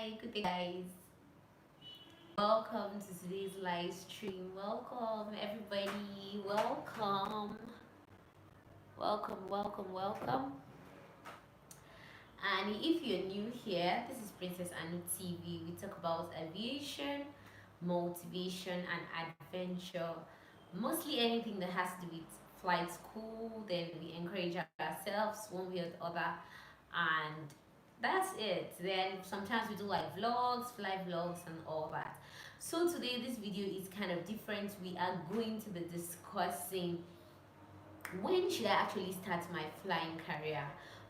Good day, guys. Welcome to today's live stream. Welcome, everybody. Welcome. And if you're new here, this is Princess Anu-TV. We talk about aviation, motivation, and adventure. Mostly anything that has to do with flight school. Then we encourage ourselves one way or the other, and that's it. Then sometimes we do like vlogs, flight vlogs, and all that. So today this video is kind of different. We are going to be discussing when should I actually start my flying career.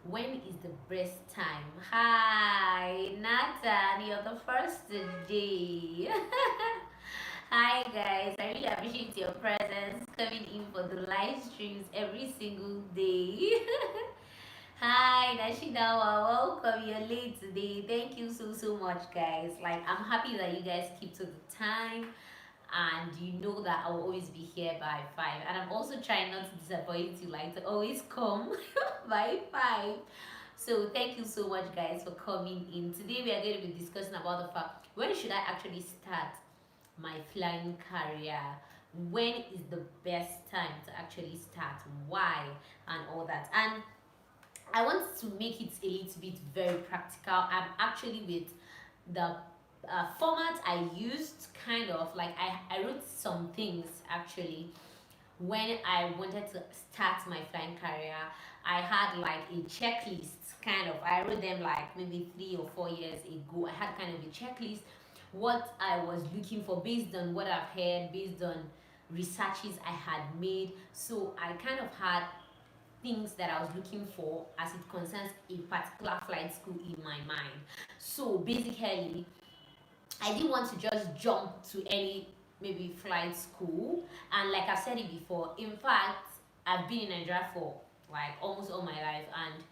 When is the best time? Hi Nathan, you're the first today. Hi guys, I really appreciate your presence coming in for the live streams every single day. Hi Nashidawa, welcome. You're late today. Thank you so much, guys. Like, I'm happy that you guys keep to the time, and you know that I will always be here by 5. And I'm also trying not to disappoint you, like to always come by 5. So thank you so much, guys, for coming in. Today we are going to be discussing about the fact, when should I actually start my flying career? When is the best time to actually start? Why? And all that. And I want to make it a little bit very practical. I'm actually with the format I used, kind of like I wrote some things actually when I wanted to start my flying career. I had like a checklist, kind of. I wrote them like maybe 3 or 4 years ago. I had kind of a checklist, what I was looking for based on what I've heard, based on researches I had made. So I kind of had things that I was looking for as it concerns a particular flight school in my mind. So basically, I didn't want to just jump to any maybe flight school. And like I've said it before, in fact, I've been in Nigeria for like almost all my life, and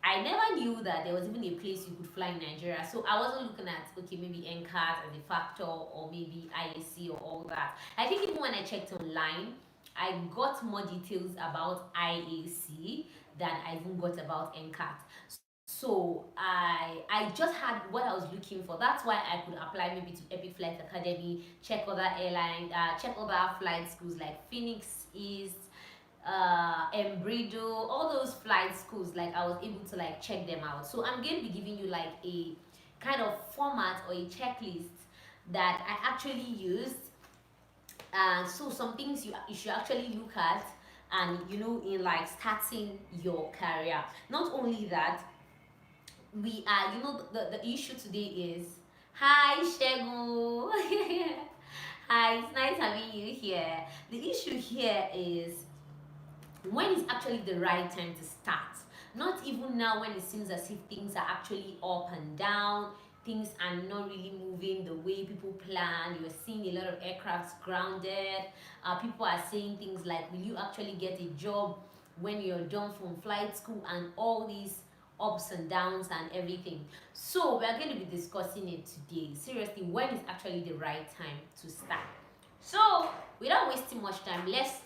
I never knew that there was even a place you could fly in Nigeria. So I wasn't looking at, okay, maybe NCAT as a factor, or maybe IAC or all that. I think even when I checked online, I got more details about IAC than I even got about NCAT. So I just had what I was looking for. That's why I could apply maybe to Epic Flight Academy, check other airline, check other flight schools like Phoenix East, Embredo, all those flight schools. Like, I was able to like check them out. So I'm going to be giving you like a kind of format or a checklist that I actually used. So some things you should actually look at, and in like starting your career. Not only that, we are, the issue today is, hi Shegu. Hi, it's nice having you here. The issue here is, when is actually the right time to start? Not even now, when it seems as if things are actually up and down, things are not really moving the way people plan. You're seeing a lot of aircrafts grounded. People are saying things like, will you actually get a job when you're done from flight school, and all these ups and downs and everything. So we are going to be discussing it today. Seriously, when is actually the right time to start? So without wasting much time, let's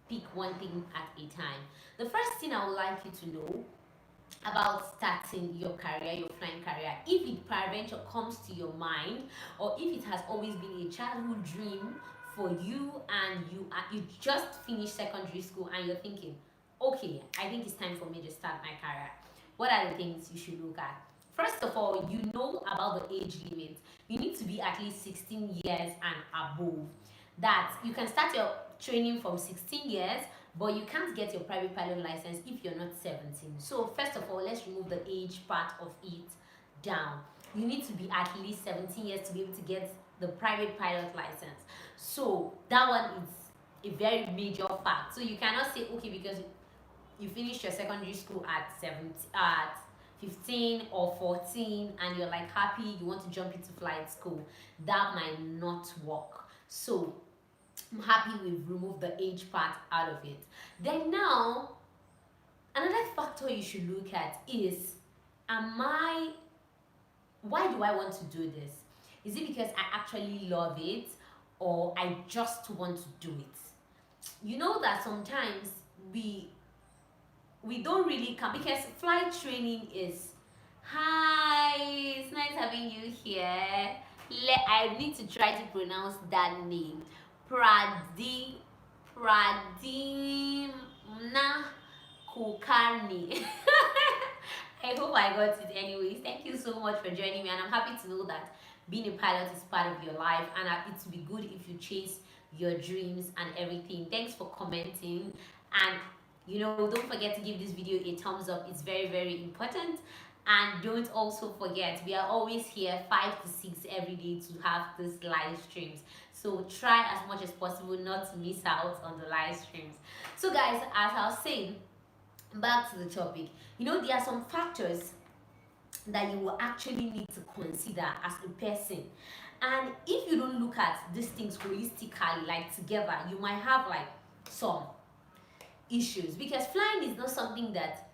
pick one thing at a time. The first thing I would like you to know about starting your career, your flying career, if it peradventure comes to your mind, or if it has always been a childhood dream for you, and you just finished secondary school and you're thinking, okay, I think it's time for me to start my career. What are the things you should look at? First of all, you know about the age limit. You need to be at least 16 years and above. That you can start your training from 16 years, but you can't get your private pilot license if you're not 17. So first of all, let's remove the age part of it down. You need to be at least 17 years to be able to get the private pilot license. So that one is a very major fact. So you cannot say, okay, because you finished your secondary school at 15 or 14, and you're like happy, you want to jump into flight school, that might not work. So I'm happy we've removed the age part out of it. Then now, another factor you should look at is, why do I want to do this? Is it because I actually love it, or I just want to do it? You know that sometimes we don't really come, because flight training is Hi, it's nice having you here. I need to try to pronounce that name. Pradi Pradimna Kukarni. I hope I got it anyways. Thank you so much for joining me, and I'm happy to know that being a pilot is part of your life, and it would be good if you chase your dreams and everything. Thanks for commenting, and don't forget to give this video a thumbs up. It's very, very important. And don't also forget, we are always here 5 to 6 every day to have these live streams. So try as much as possible not to miss out on the live streams. So guys, as I was saying, back to the topic, there are some factors that you will actually need to consider as a person. And if you don't look at these things holistically, like together, you might have like some issues, because flying is not something that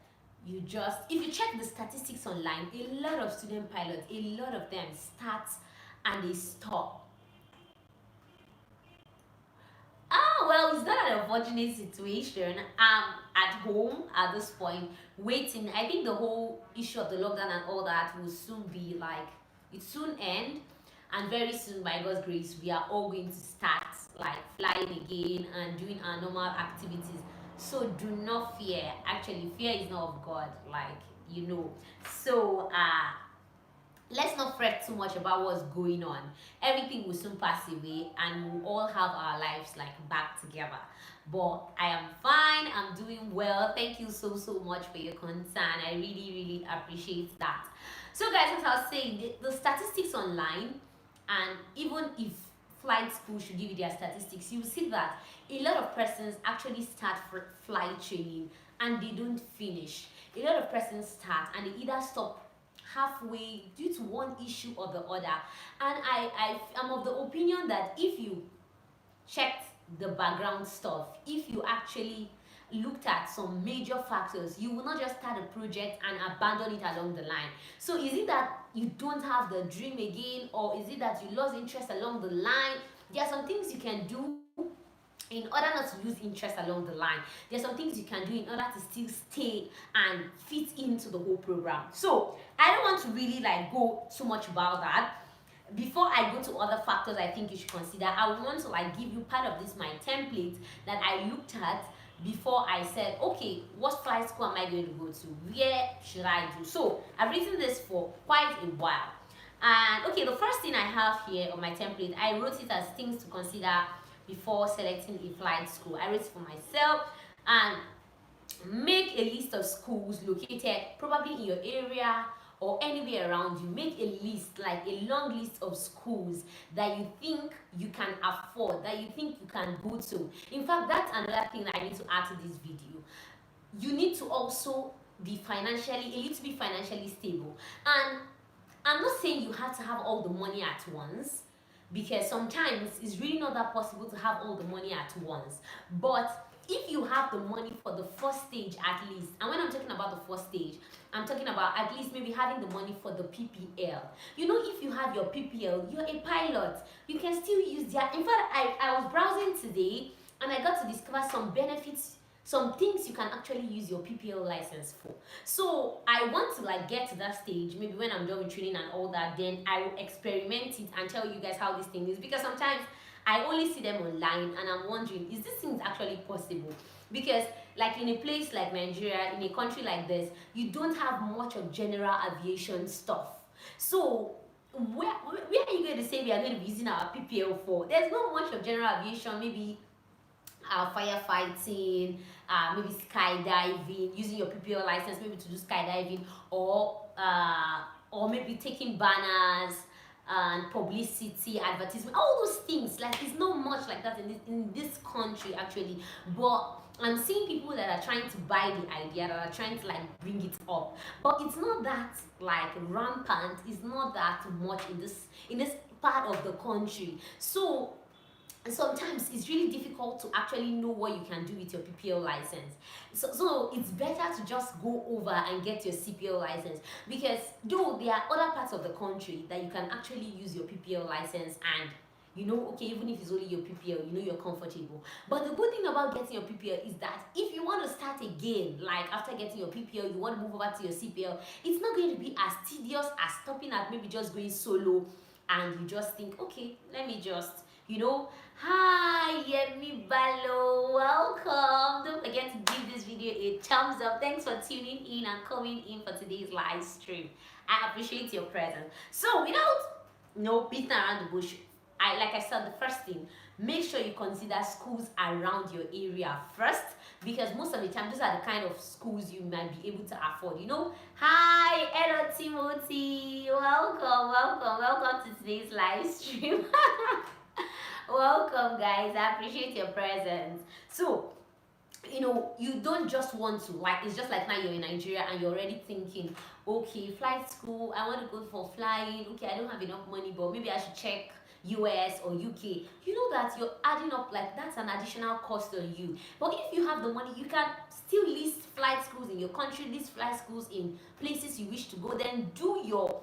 you just, if you check the statistics online, a lot of student pilots, a lot of them start and they stop. Well, it's not an unfortunate situation. I'm at home at this point waiting. I think the whole issue of the lockdown and all that will soon be like, it soon end, and very soon, by God's grace, we are all going to start like flying again and doing our normal activities. So do not fear. Actually, fear is not of God, so let's not fret too much about what's going on. Everything will soon pass away, and we'll all have our lives like back together. But I am fine, I'm doing well. Thank you so much for your concern. I really, really appreciate that. So guys, as I was saying, the statistics online, and even if flight school should give you their statistics, you will see that a lot of persons actually start for flight training and they don't finish. A lot of persons start and they either stop halfway due to one issue or the other. And I am of the opinion that if you checked the background stuff, if you actually looked at some major factors, you will not just start a project and abandon it along the line. So is it that you don't have the dream again, or is it that you lost interest along the line? There are some things you can do in order not to lose interest along the line. There's some things you can do in order to still stay and fit into the whole program. So I don't want to really like go too much about that. Before I go to other factors I think you should consider, I want to like give you part of this my template that I looked at before I said, okay, what flight school am I going to go to? Where should I do? So I've written this for quite a while. And okay, the first thing I have here on my template, I wrote it as things to consider before selecting a flight school. I wrote it for myself, and make a list of schools located probably in your area or anywhere around you. Make a list, like a long list of schools that you think you can afford, that you think you can go to. In fact, that's another thing that I need to add to this video. You need to also be financially, a little bit financially stable. And I'm not saying you have to have all the money at once, because sometimes it's really not that possible to have all the money at once. But if you have the money for the first stage at least, and when I'm talking about the first stage, I'm talking about at least maybe having the money for the PPL. If you have your PPL, you're a pilot, you can still use that. In fact, I was browsing today and I got to discover some benefits, some things you can actually use your PPL license for. So I want to like get to that stage, maybe when I'm done with training and all that, then I will experiment it and tell you guys how this thing is, because sometimes I only see them online and I'm wondering, is this thing actually possible? Because like in a place like Nigeria, in a country like this, you don't have much of general aviation stuff. So where are you going to say we are going to be using our PPL for? There's not much of general aviation, maybe firefighting, maybe skydiving, using your PPL license maybe to do skydiving, or maybe taking banners and publicity, advertisement, all those things. Like, it's not much like that in this country actually. But I'm seeing people that are trying to buy the idea, that are trying to like bring it up, but it's not that like rampant. It's not that much in this part of the country. So sometimes it's really difficult to actually know what you can do with your PPL license. So it's better to just go over and get your CPL license, because though there are other parts of the country that you can actually use your PPL license and you know, okay, even if it's only your PPL, you know you're comfortable. But the good thing about getting your PPL is that if you want to start again, like after getting your PPL, you want to move over to your CPL, it's not going to be as tedious as stopping at maybe just going solo, and you just think, okay, let me just, you know. Hi Yemi Balo, welcome. Don't forget to give this video a thumbs up. Thanks for tuning in and coming in for today's live stream. I appreciate your presence. So without beating around the bush, like I said, the first thing, make sure you consider schools around your area first, because most of the time those are the kind of schools you might be able to afford, you know. Hi, hello Timothy, welcome to today's live stream. Welcome guys, I appreciate your presence. So you know, you don't just want to, like, it's just like now you're in Nigeria and you're already thinking, okay, flight school, I want to go for flying, okay, I don't have enough money, but maybe I should check US or UK. You know that you're adding up, like that's an additional cost on you. But if you have the money, you can still list flight schools in your country, list flight schools in places you wish to go, then do your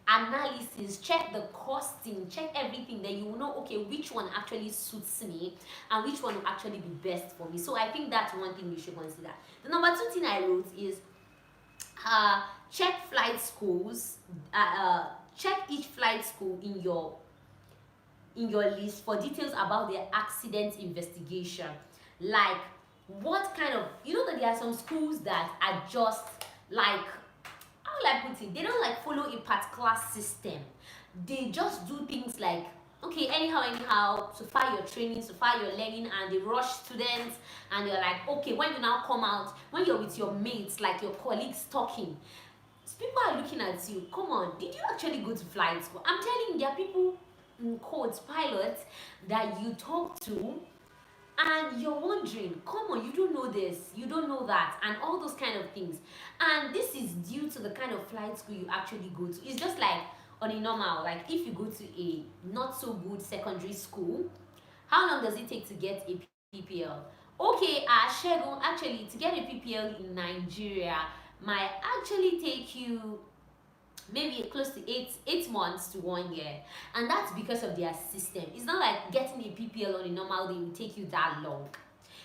analysis, check the costing, check everything, then you will know, okay, which one actually suits me and which one will actually be best for me. So I think that's one thing you should consider. The number two thing I wrote is check flight schools, check each flight school in your list for details about their accident investigation. Like what kind of, you know that there are some schools that are just like, how will I put it, they don't like follow a particular system. They just do things like, okay, anyhow, so far your training, so far your learning, and they rush students, and you're like, okay, when you now come out, when you're with your mates, like your colleagues talking, people are looking at you, come on, did you actually go to flight school? I'm telling you, there are people, in quotes, pilots, that you talk to, and you're wondering, come on, you don't know this, you don't know that, and all those kind of things. And this is due to the kind of flight school you actually go to. It's just like on a normal, like if you go to a not so good secondary school, how long does it take to get a PPL? Okay, Shegun, actually to get a PPL in Nigeria might actually take you maybe close to eight months to 1 year, and that's because of their system. It's not like getting a PPL on a normal day will take you that long.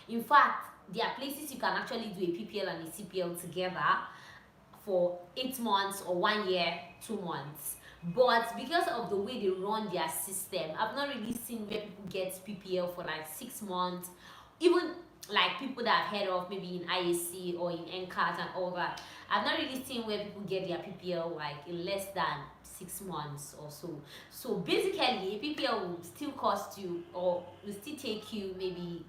In fact, there are places you can actually do a PPL and a CPL together for 8 months or 1 year, 2 months. But because of the way they run their system, I've not really seen where people get PPL for like 6 months. Even like people that I've heard of maybe in IAC or in NCAT and all that, I've not really seen where people get their PPL like in less than 6 months or so. So basically, a PPL will still cost you, or will still take you maybe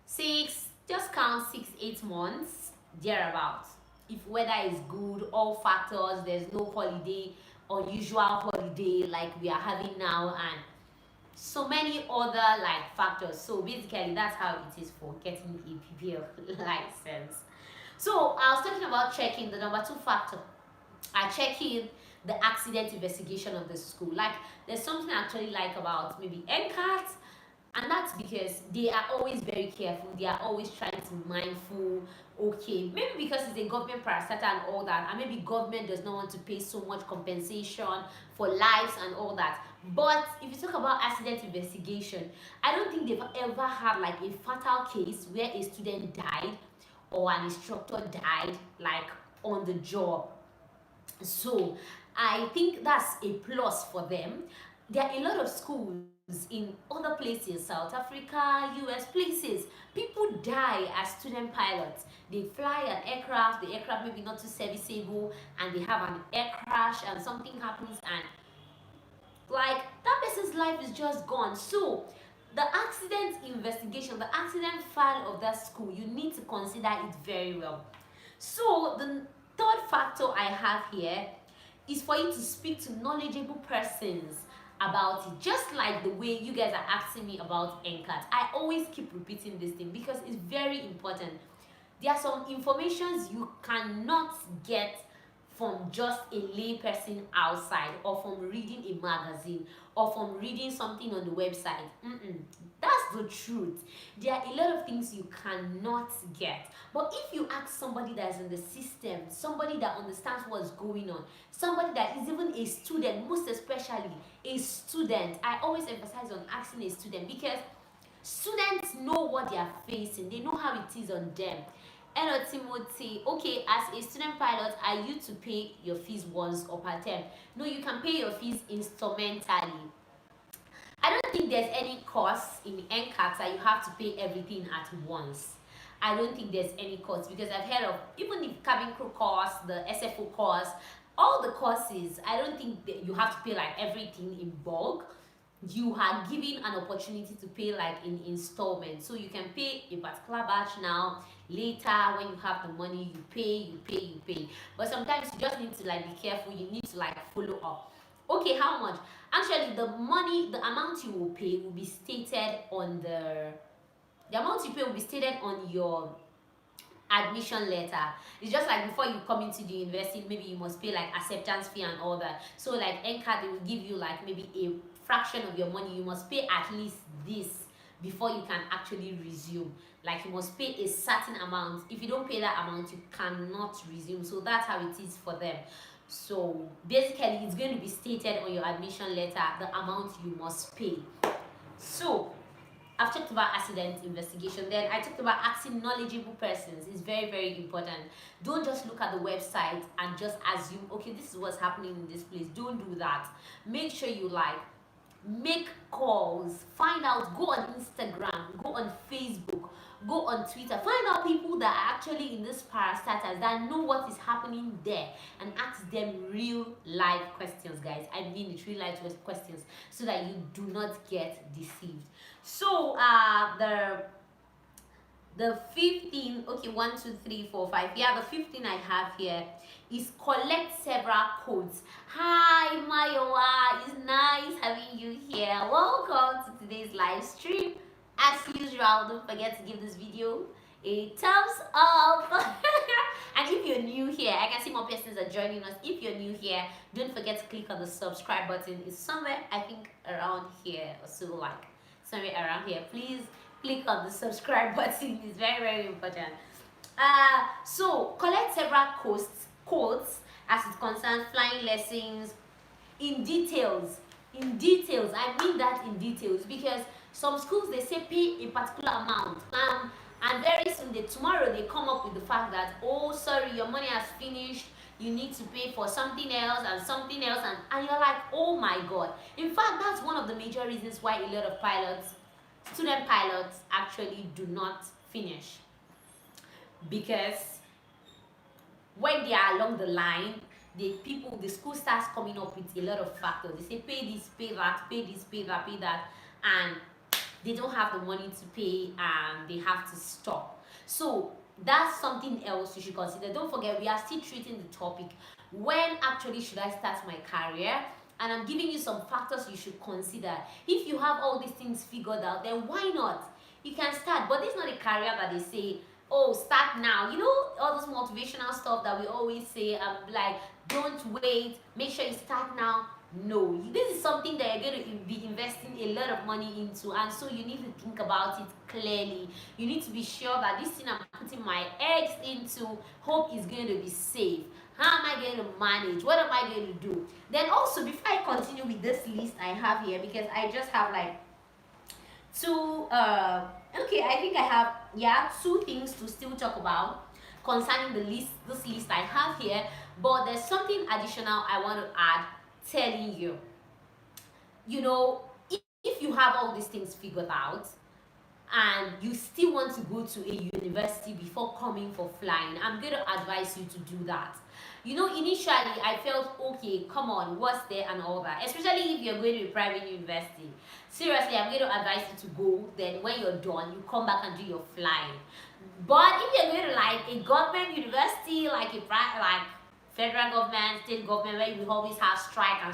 6, just count 6, 8 months, thereabouts. If weather is good, all factors, there's no holiday, unusual holiday like we are having now, and so many other like factors. So basically that's how it is for getting a PPL license. So I was talking about checking the number 2 factor, checking the accident investigation of the school. Like there's something I actually like about maybe NCAT, and that's because they are always very careful, they are always trying to be mindful. Okay, maybe because it's a government parastatal and all that, and maybe government does not want to pay so much compensation for lives and all that. But if you talk about accident investigation, I don't think they've ever had like a fatal case where a student died or an instructor died like on the job. So I think that's a plus for them. There are a lot of schools in other places, South Africa, US places, people die as student pilots. They fly an aircraft, the aircraft maybe not too serviceable, and they have an air crash and something happens, and like that person's life is just gone. So the accident investigation, the accident file of that school, you need to consider it very well. So the third factor I have here is for you to speak to knowledgeable persons about it, just like the way you guys are asking me about NCAT. I always keep repeating this thing because it's very important. There are some informations you cannot get from just a lay person outside, or from reading a magazine, or from reading something on the website. That's the truth. There are a lot of things you cannot get. But if you ask somebody that is in the system, somebody that understands what's going on, somebody that is even a student, most especially a student, I always emphasize on asking a student, because students know what they are facing, they know how it is on them. And Timothy, okay, as a student pilot, are you to pay your fees once or per term? No, you can pay your fees instrumentally. I don't think there's any cost in NCAT that you have to pay everything at once. I don't think there's any cost, because I've heard of even the cabin crew course, the SFO course, all the courses. I don't think that you have to pay like everything in bulk. You are given an opportunity to pay like in installments, so you can pay a particular batch now, later when you have the money you pay. But sometimes you just need to like be careful, you need to like follow up. Okay, how much? Actually, the amount you will pay will be stated on the amount you pay will be stated on your admission letter. It's just like before you come into the university, maybe you must pay like acceptance fee and all that. So like NCAT, they will give you like maybe a fraction of your money. You must pay at least this before you can actually resume. Like you must pay a certain amount. If you don't pay that amount, you cannot resume. So that's how it is for them. So basically, it's going to be stated on your admission letter the amount you must pay. So I've talked about accident investigation. Then I talked about asking knowledgeable persons. It's very, very important. Don't just look at the website and just assume, okay, this is what's happening in this place. Don't do that. Make sure you like make calls, find out, go on Instagram, go on Facebook, go on Twitter, find out people that are actually in this parastatus that know what is happening there, and ask them real life questions, guys. I mean it, real life questions, so that you do not get deceived. So the 15, okay, 1 2 3 4 5, yeah, the 15 I have here is collect several codes. Hi Mayowa, it's nice having you here. Welcome to today's live stream. As usual, don't forget to give this video a thumbs up. And if you're new here, I can see more persons are joining us. If you're new here, don't forget to click on the subscribe button. It's somewhere, I think, around here, or so, like somewhere around here. Please click on the subscribe button. It's very, very important. So collect several codes as it concerns flying lessons in details. I mean that in details, because some schools, they say pay a particular amount, and very soon tomorrow they come up with the fact that, oh sorry, your money has finished, you need to pay for something else and something else, and you're like, oh my god. In fact, that's one of the major reasons why a lot of student pilots actually do not finish, because when they are along the line, the school starts coming up with a lot of factors. They say pay this, pay that, pay this, pay that, pay that, and they don't have the money to pay, and they have to stop. So that's something else you should consider. Don't forget, we are still treating the topic, when actually should I start my career? And I'm giving you some factors you should consider. If you have all these things figured out, then why not? You can start. But this is not a career that they say, oh, start now. You know, all this motivational stuff that we always say, like, don't wait, make sure you start now. No, this is something that you're going to be investing a lot of money into, and so you need to think about it clearly. You need to be sure that this thing I'm putting my eggs into, hope is going to be safe. How am I going to manage? What am I going to do? Then also, before I continue with this list I have here, because I just have like two, okay, I think I have, two things to still talk about concerning this list I have here, but there's something additional I want to add, telling you, you know, if you have all these things figured out, and you still want to go to a university before coming for flying, I'm going to advise you to do that. You know, initially I felt, okay, come on, what's there and all that, especially if you're going to a private university. Seriously, I'm going to advise you to go. Then when you're done, you come back and do your flying. But if you're going to like a government university, like a private, like federal government, state government, where you always have strike, I'm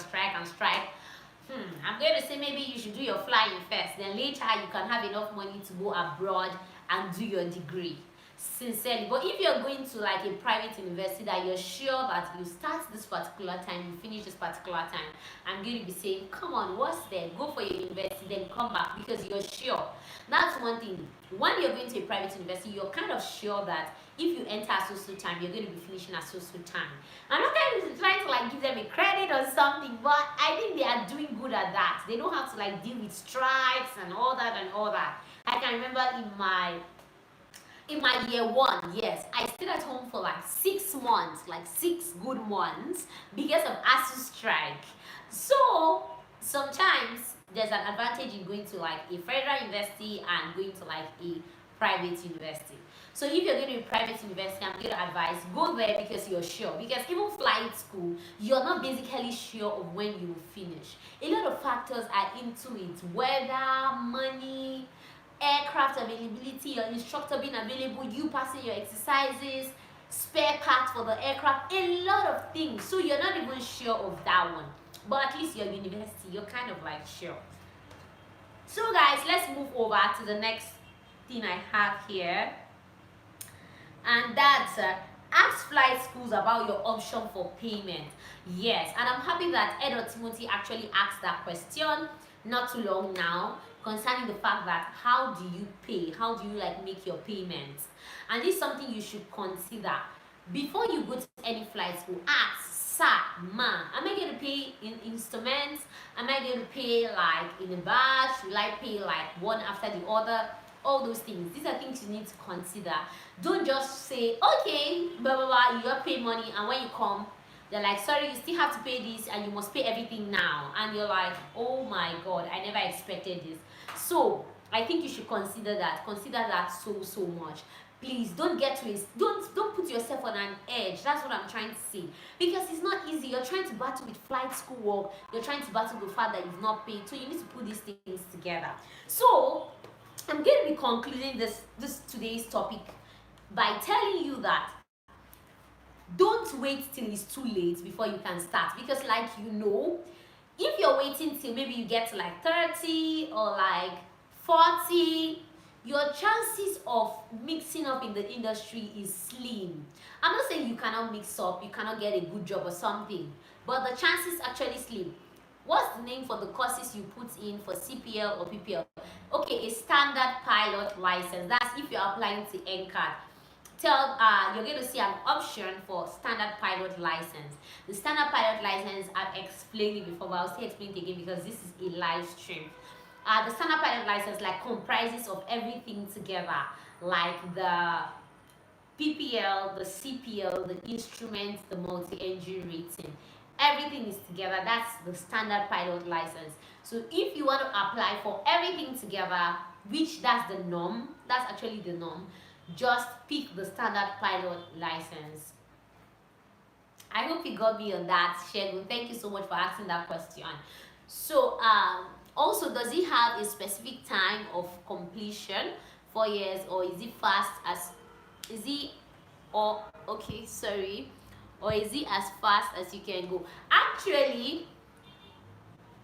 going to say maybe you should do your flying first, then later you can have enough money to go abroad and do your degree. sincerely. But if you're going to like a private university that you're sure that you start this particular time, you finish this particular time, I'm going to be saying, come on, what's there? Go for your university, then come back because you're sure. That's one thing. When you're going to a private university, you're kind of sure that if you enter at so time, you're going to be finishing at so time. I'm not kind of trying to like give them a credit or something, but I think they are doing good at that. They don't have to like deal with strikes and all that and all that. I can remember in my year one, yes, I stayed at home for like 6 months, like 6 good months because of ASU strike. So sometimes there's an advantage in going to like a federal university and going to like a private university. So if you're going to a private university, I'm going to advise go there because you're sure. Because even flight school, you're not basically sure of when you will finish. A lot of factors are into it: weather, money, aircraft availability, your instructor being available, you passing your exercises, spare parts for the aircraft, a lot of things. So you're not even sure of that one. But at least your university, you're kind of like sure. So guys, let's move over to the next thing I have here. And that's ask flight schools about your option for payment. Yes, and I'm happy that Ed or Timothy actually asked that question not too long now, concerning the fact that how do you pay, how do you like make your payments. And this is something you should consider before you go to any flight school. Ask, sir, ma, am I going to pay in installments? Am I going to pay like in a batch? Will I pay like one after the other? All those things. These are things you need to consider. Don't just say, okay, blah blah blah, you have pay money, and when you come, they're like, sorry, you still have to pay this and you must pay everything now. And you're like, oh my god, I never expected this. So I think you should consider that. Consider that so much. Please don't get to it. Don't put yourself on an edge. That's what I'm trying to say. Because it's not easy. You're trying to battle with flight school work. You're trying to battle with the fact that you've not paid. So you need to put these things together. So I'm going to be concluding this today's topic by telling you that don't wait till it's too late before you can start. Because like if you're waiting till maybe you get to like 30 or like 40, your chances of mixing up in the industry is slim. I'm not saying you cannot mix up, you cannot get a good job or something, but the chances actually slim. What's the name for the courses you put in for CPL or PPL? Okay, a standard pilot license. That's if you're applying to NCAT. You're going to see an option for standard pilot license. The standard pilot license, I've explained it before, but I'll still explain it again because this is a live stream. The standard pilot license like comprises of everything together, like the PPL, the CPL, the instruments, the multi-engine rating. Everything is together. That's the standard pilot license. So if you want to apply for everything together, which that's the norm, that's actually the norm, just pick the standard pilot license. I hope you got me on that, Shegun. Thank you so much for asking that question. So also, does it have a specific time of completion, 4 years, or is it or is it as fast as you can go? Actually,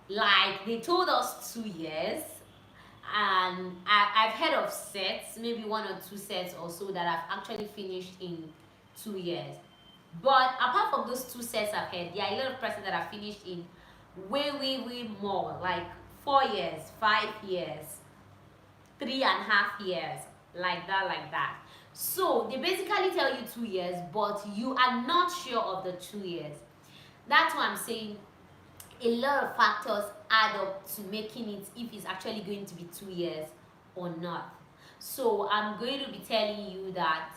like they told us 2 years, and I've heard of sets, maybe 1 or 2 sets or so that I've actually finished in 2 years. But apart from those 2 sets I've had, there are a lot of persons that have finished in way more, like 4 years, 5 years, 3.5 years, like that. So they basically tell you 2 years, but you are not sure of the 2 years. That's why I'm saying a lot of factors add up to making it if it's actually going to be 2 years or not. So I'm going to be telling you that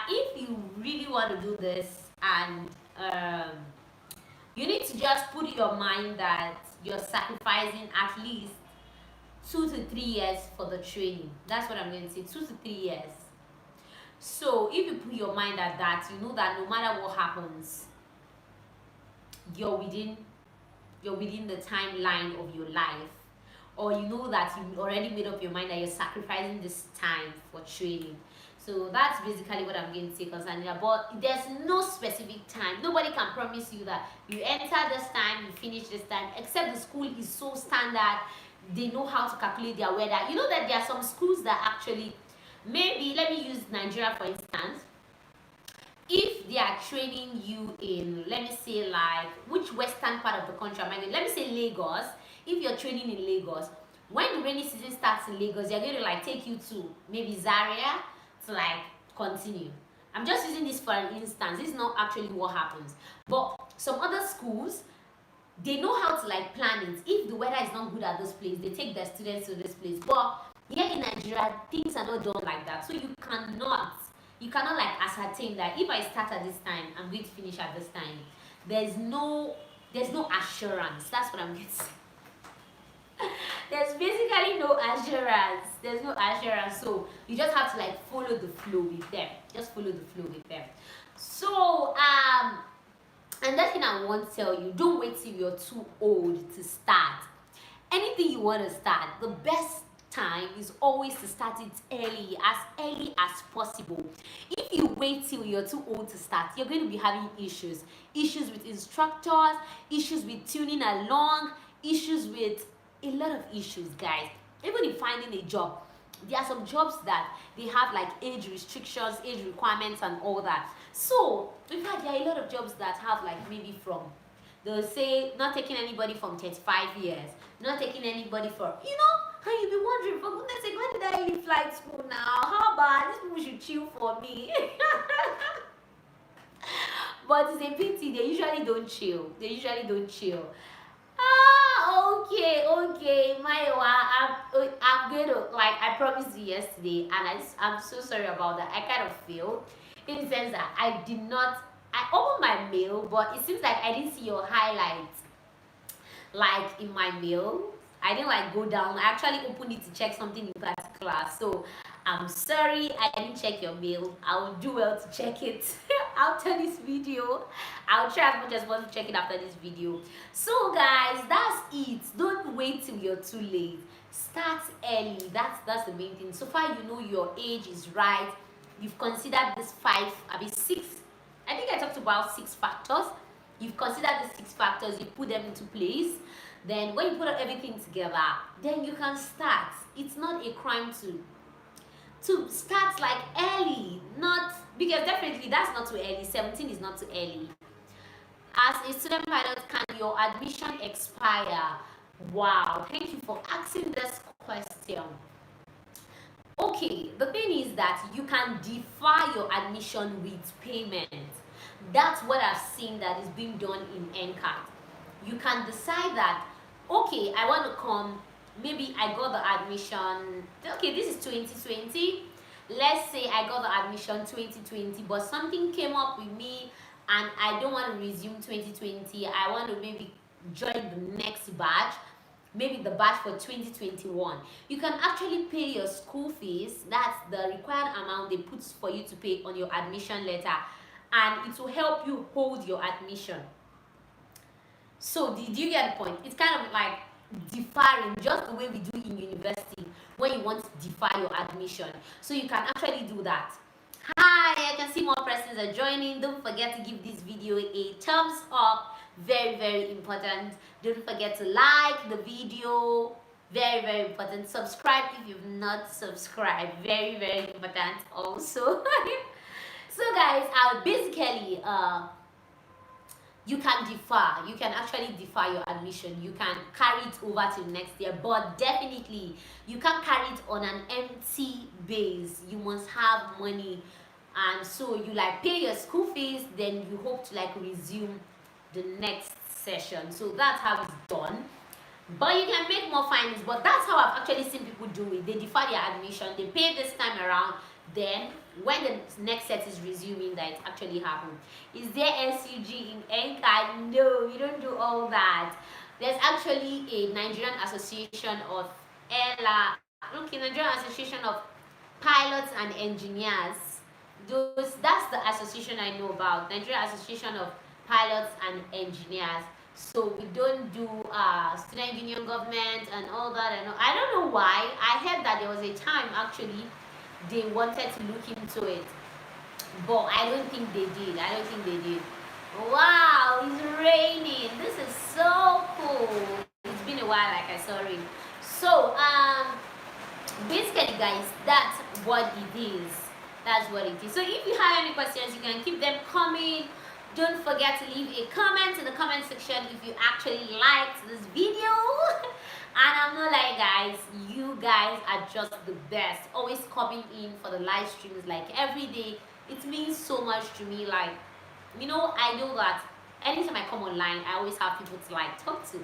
if you really want to do this, and you need to just put in your mind that you're sacrificing at least 2 to 3 years for the training. That's what I'm going to say, 2 to 3 years. So if you put your mind at that, you know that no matter what happens, you're within the timeline of your life, or you know that you already made up your mind that you're sacrificing this time for training. So that's basically what I'm going to say concerning that. But there's no specific time. Nobody can promise you that you enter this time, you finish this time, except the school is so standard. They know how to calculate their weather. You know that there are some schools that actually Maybe let me use Nigeria for instance. If they are training you in, let me say, like, which western part of the country am I going? Let me say Lagos. If you're training in Lagos, when the rainy season starts in Lagos, they're going to like take you to maybe Zaria to like continue. I'm just using this for an instance. This is not actually what happens. But some other schools, they know how to like plan it. If the weather is not good at this place, they take their students to this place. But here in Nigeria, things are not done like that. So you cannot like ascertain that if I start at this time, I'm going to finish at this time. There's no assurance. That's what I'm getting. There's basically no assurance. There's no assurance. So you just have to like follow the flow with them. Just follow the flow with them. So another thing I want to tell you, don't wait till you're too old to start. Anything you want to start, the best time is always to start it early as possible. If you wait till you're too old to start, you're going to be having issues with instructors, issues with tuning along, issues with a lot of issues, guys. Even in finding a job, there are some jobs that they have like age restrictions, age requirements and all that. So in fact, there are a lot of jobs that have like maybe from, they'll say not taking anybody from 35 years, not taking anybody for, and you'll be wondering, for goodness sake, when did I leave flight school now? How bad? These people should chill for me. But it's a pity, they usually don't chill. Okay, Maiwa, I'm going to, like, I promised you yesterday, and I'm so sorry about that. I kind of failed, in the sense that I opened my mail, but it seems like I didn't see your highlights, like, in my mail. I didn't, like, go down. I actually opened it to check something in particular, so I'm sorry I didn't check your mail. I will do well to check it after this video. I'll try as much as possible to check it after this video. So guys, that's it. Don't wait till you're too late. Start early. That's the main thing. So far you know your age is right. You've considered this 6, I think I talked about 6 factors. You've considered the 6 factors, you put them into place. Then when you put everything together, then you can start. It's not a crime to start like early, not because definitely that's not too early. 17 is not too early. As a student pilot, can your admission expire? Wow, thank you for asking this question. Okay, the thing is that you can defer your admission with payment. That's what I've seen that is being done in NCAT. You can decide that, okay, I want to come, maybe I got the admission, okay, this is 2020. Let's say I got the admission 2020, but something came up with me and I don't want to resume 2020. I want to maybe join the next batch, maybe the batch for 2021. You can actually pay your school fees. That's the required amount they put for you to pay on your admission letter, and it will help you hold your admission. So do you get the point? It's kind of like deferring, just the way we do in university when you want to defer your admission. So you can actually do that. Hi, I can see more persons are joining. Don't forget to give this video a thumbs up. Very, very important. Don't forget to like the video. Very, very important. Subscribe if you've not subscribed. Very, very important also. So guys, basically you can defer. You can actually defer your admission. You can carry it over to next year, but definitely you can't carry it on an empty base. You must have money, and so you like pay your school fees, then you hope to like resume the next session. So that's how it's done. But you can make more findings, but that's how I've actually seen people do it. They defer their admission, they pay this time around, then when the next set is resuming, that it actually happened. Is there SUG in NCAT? No, you don't do all that. There's actually a Nigerian Association of Nigerian Association of Pilots and Engineers. That's the association I know about, Nigerian Association of Pilots and Engineers. So we don't do student union government and all that. I don't know why. I heard that there was a time actually they wanted to look into it, but I don't think they did. Wow, it's raining. This is so cool. It's been a while like I saw rain. So basically, guys, that's what it is. That's what it is. So if you have any questions, you can keep them coming. Don't forget to leave a comment in the comment section if you actually liked this video. And I'm not lying, guys, you guys are just the best, always coming in for the live streams like every day. It means so much to me. Like, I know that anytime I come online, I always have people to like talk to.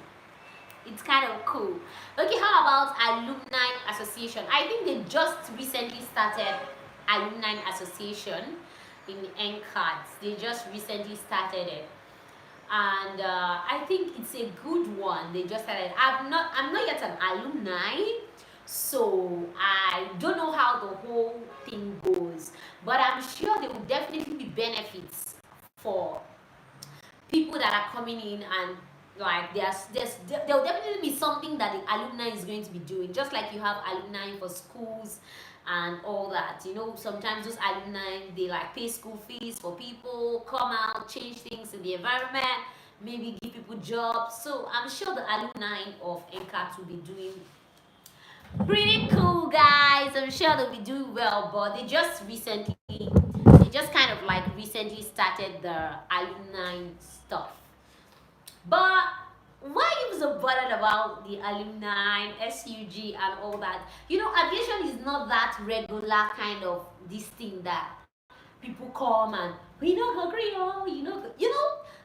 It's kind of cool. Okay, how about alumni association? I think they just recently started alumni association in NCAT. They just recently started it, and I think it's a good one. They just started. I'm not yet an alumni, so I don't know how the whole thing goes, but I'm sure there will definitely be benefits for people that are coming in, and like there will definitely be something that the alumni is going to be doing, just like you have alumni for schools and all that. Sometimes those alumni, they like pay school fees for people, come out, change things in the environment, maybe give people jobs. So I'm sure the alumni of NCAT will be doing pretty cool, guys. I'm sure they'll be doing well, but they just kind of like recently started the alumni stuff. But why you so bothered about the alumni, SUG, and all that? Aviation is not that regular kind of this thing that people come and agree.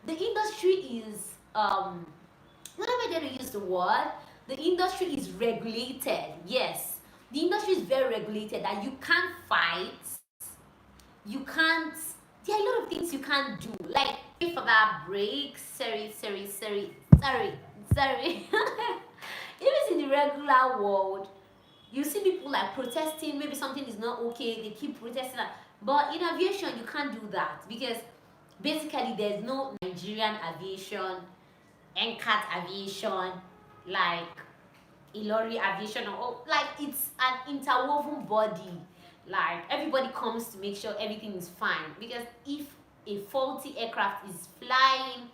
The industry is what am I going to use the word? The industry is regulated. Yes, the industry is very regulated that you can't fight. You can't. There are a lot of things you can't do. Like pay for that break. Sorry. If it's in the regular world, you see people like protesting. Maybe something is not okay. They keep protesting. But in aviation, you can't do that because basically there's no Nigerian aviation, NCAT aviation, like Ilori aviation, or like it's an interwoven body. Like everybody comes to make sure everything is fine, because if a faulty aircraft is flying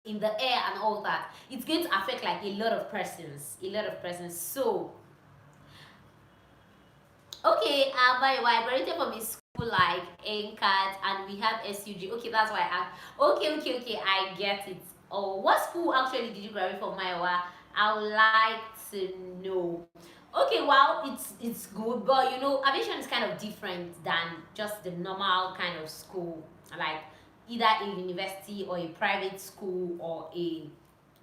in the air and all that, it's going to affect like a lot of persons. So okay, by the way, I graduated from a school like NCAT and we have SUG. Okay, that's why I okay, I get it. Oh, what school actually did you graduate from, Maiwa? I would like to know. Okay, well, it's good, but aviation is kind of different than just the normal kind of school, like either a university or a private school or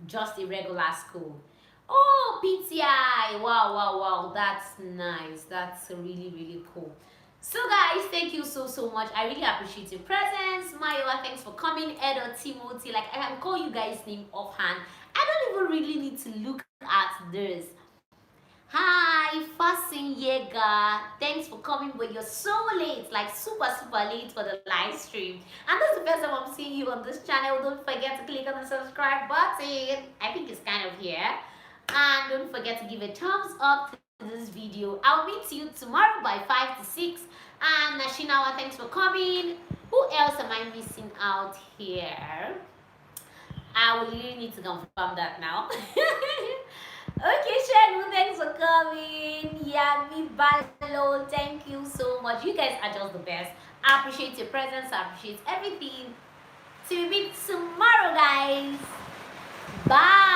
just a regular school. Oh, PTI! Wow, that's nice. That's really, really cool. So guys, thank you so much. I really appreciate your presence. Mayowa, thanks for coming. Edo, Timothy, like I can call you guys name offhand. I don't even really need to look at this. Hi, Fasin Yega. Thanks for coming, but you're so late, like super late for the live stream. And that's the first time I'm seeing you on this channel. Don't forget to click on the subscribe button. I think it's kind of here. And don't forget to give a thumbs up to this video. I'll meet you tomorrow by 5 to 6. And Nashinawa, thanks for coming. Who else am I missing out here? I will really need to confirm that now. Okay, Shenu, thanks for coming. Yami Balo, thank you so much. You guys are just the best. I appreciate your presence. I appreciate everything. See you tomorrow, guys. Bye.